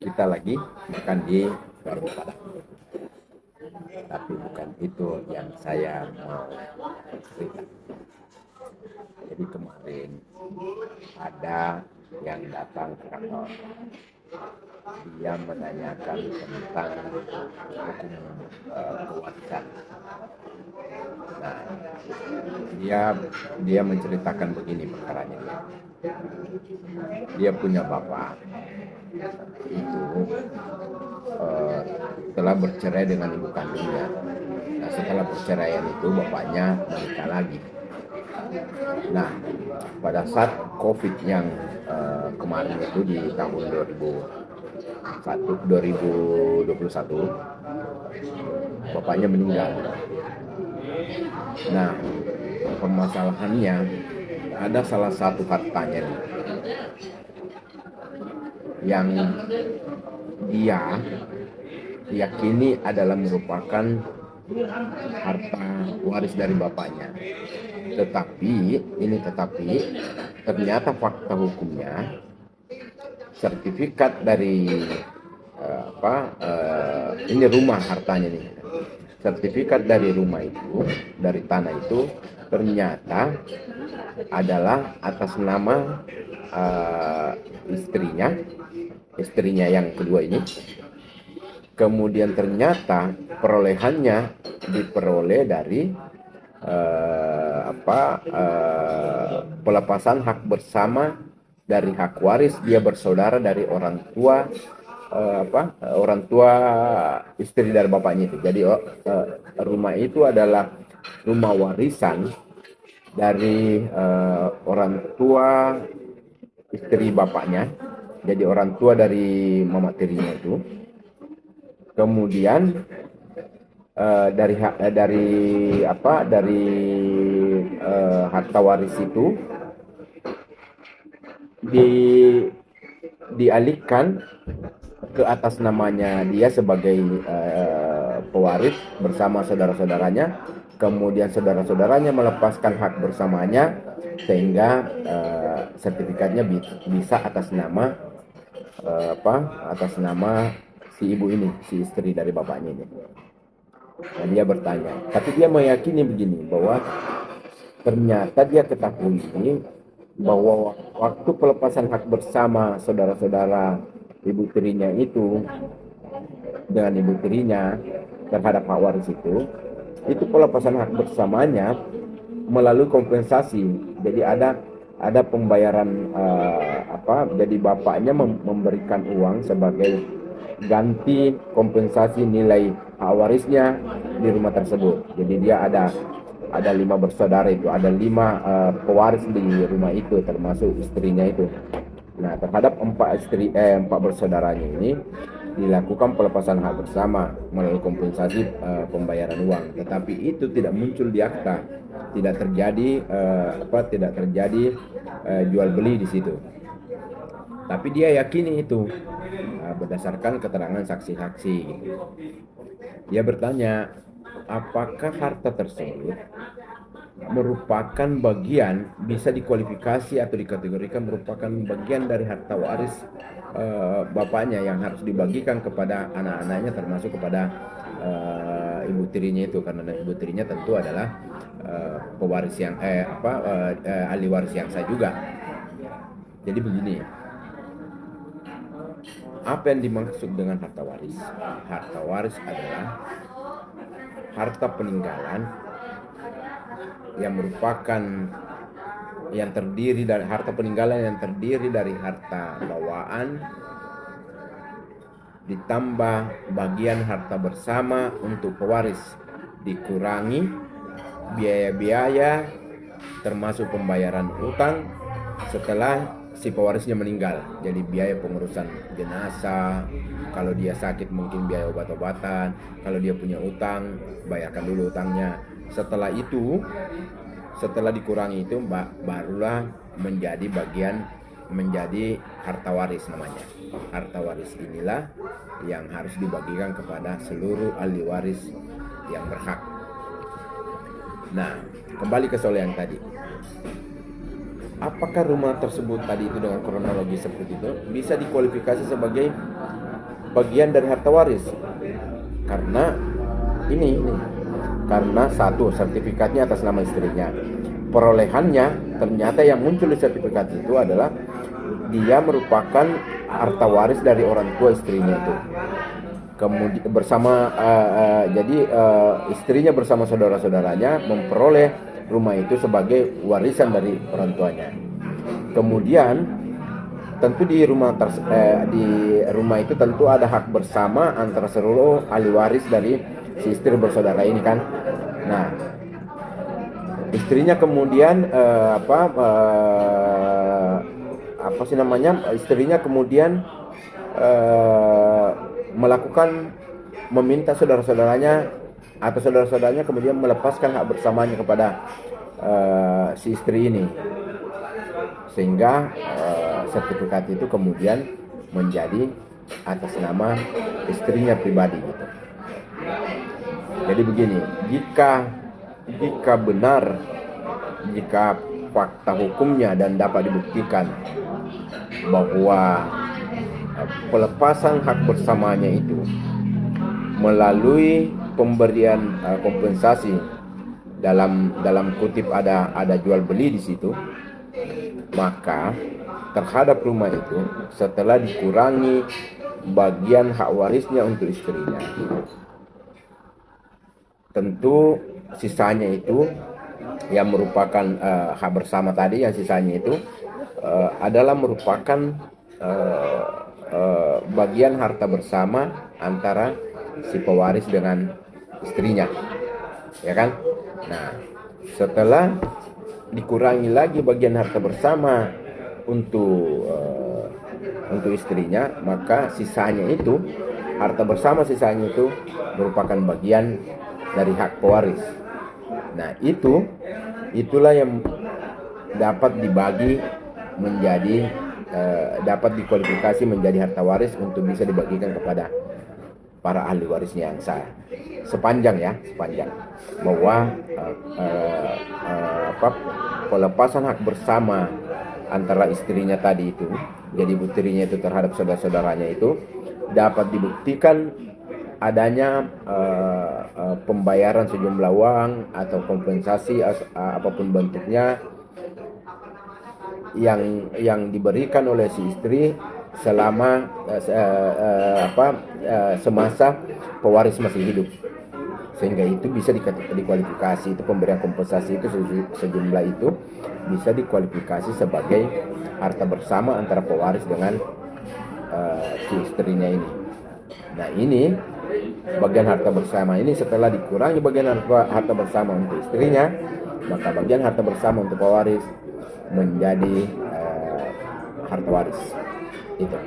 kita lagi makan di warung Padang. Tapi bukan itu yang saya mau cerita. Jadi kemarin ada yang datang ke kantor. Dia menanyakan tentang hukum kewarisan. Nah, dia menceritakan begini perkaranya dia. Dia punya bapak itu telah bercerai dengan ibu kandungnya. Nah, setelah perceraian itu bapaknya menikah lagi. Nah, pada saat COVID yang kemarin itu di tahun 2021, bapaknya meninggal. Nah, permasalahannya ada salah satu hartanya nih, yang dia yakini adalah merupakan harta waris dari bapaknya. Tetapi ternyata fakta hukumnya sertifikat dari ini rumah hartanya nih. Sertifikat dari rumah itu, dari tanah itu ternyata adalah atas nama istrinya yang kedua ini. Kemudian ternyata perolehannya diperoleh dari pelepasan hak bersama dari hak waris dia bersaudara dari orang tua istri dari bapaknya itu. Jadi rumah itu adalah rumah warisan dari orang tua istri bapaknya. Jadi orang tua dari mama tirinya itu. Kemudian dari harta waris itu dialihkan ke atas namanya dia sebagai pewaris bersama saudara-saudaranya. Kemudian saudara-saudaranya melepaskan hak bersamanya sehingga sertifikatnya bisa atas nama si ibu ini, si istri dari bapaknya ini. Nah, dia bertanya, tapi dia meyakini begini, bahwa ternyata dia ketahui bahwa waktu pelepasan hak bersama saudara-saudara ibu tirinya itu dengan ibu tirinya terhadap hak waris itu pelepasan hak bersamanya melalui kompensasi. Jadi ada pembayaran jadi bapaknya memberikan uang sebagai ganti kompensasi nilai hak warisnya di rumah tersebut. Jadi dia ada 5 bersaudara itu, ada 5 pewaris di rumah itu termasuk istrinya itu. Nah, terhadap 4 bersaudaranya ini dilakukan pelepasan hak bersama melalui kompensasi pembayaran uang. Tetapi itu tidak muncul di akta, tidak terjadi jual beli di situ. Tapi dia yakini itu berdasarkan keterangan saksi-saksi. Dia bertanya, apakah harta tersebut merupakan bagian, bisa dikualifikasi atau dikategorikan merupakan bagian dari harta waris bapaknya yang harus dibagikan kepada anak-anaknya, termasuk kepada ibu tirinya itu, karena ibu tirinya tentu adalah pewaris yang ahli waris yang sah juga. Jadi begini, apa yang dimaksud dengan harta waris? Harta waris adalah harta peninggalan yang merupakan harta peninggalan yang terdiri dari harta bawaan ditambah bagian harta bersama untuk pewaris, dikurangi biaya-biaya termasuk pembayaran utang setelah si pewarisnya meninggal. Jadi biaya pengurusan jenazah, kalau dia sakit mungkin biaya obat-obatan, kalau dia punya utang bayarkan dulu utangnya. Setelah dikurangi itu barulah menjadi harta waris namanya. Harta waris inilah yang harus dibagikan kepada seluruh ahli waris yang berhak. Nah, kembali ke soal yang tadi. Apakah rumah tersebut tadi itu dengan kronologi seperti itu bisa dikualifikasi sebagai bagian dari harta waris. Karena ini karena satu, sertifikatnya atas nama istrinya. Perolehannya ternyata yang muncul di sertifikat itu adalah dia merupakan harta waris dari orang tua istrinya itu. Kemudian bersama jadi istrinya bersama saudara-saudaranya memperoleh rumah itu sebagai warisan dari orang tuanya. Kemudian tentu di rumah itu tentu ada hak bersama antara seluruh ahli waris dari si istri bersaudara ini kan. Nah, istrinya kemudian istrinya kemudian meminta saudara-saudaranya atau saudara-saudaranya kemudian melepaskan hak bersamanya kepada si istri ini, sehingga sertifikat itu kemudian menjadi atas nama istrinya pribadi gitu. Jadi begini, jika benar, jika fakta hukumnya dan dapat dibuktikan bahwa pelepasan hak bersamanya itu melalui pemberian kompensasi, dalam kutip ada jual beli di situ, maka terhadap rumah itu setelah dikurangi bagian hak warisnya untuk istrinya, tentu sisanya itu yang merupakan hak bersama tadi, yang sisanya itu adalah merupakan bagian harta bersama antara si pewaris dengan istrinya, ya kan? Nah, setelah dikurangi lagi bagian harta bersama untuk istrinya, maka sisanya itu, harta bersama sisanya itu merupakan bagian dari hak pewaris. Nah, itulah yang dapat dibagi menjadi dapat dikualifikasi menjadi harta waris untuk bisa dibagikan kepada para ahli warisnya yang sah. Sepanjang bahwa pelepasan hak bersama antara istrinya tadi itu, jadi putrinya itu terhadap saudara-saudaranya itu dapat dibuktikan adanya pembayaran sejumlah uang atau kompensasi apapun bentuknya yang diberikan oleh si istri selama semasa pewaris masih hidup, sehingga itu bisa dikualifikasi, itu pemberian kompensasi itu sejumlah itu bisa dikualifikasi sebagai harta bersama antara pewaris dengan si istrinya ini. Nah, ini bagian harta bersama ini setelah dikurangi bagian harta bersama untuk istrinya, maka bagian harta bersama untuk pewaris menjadi harta waris itu.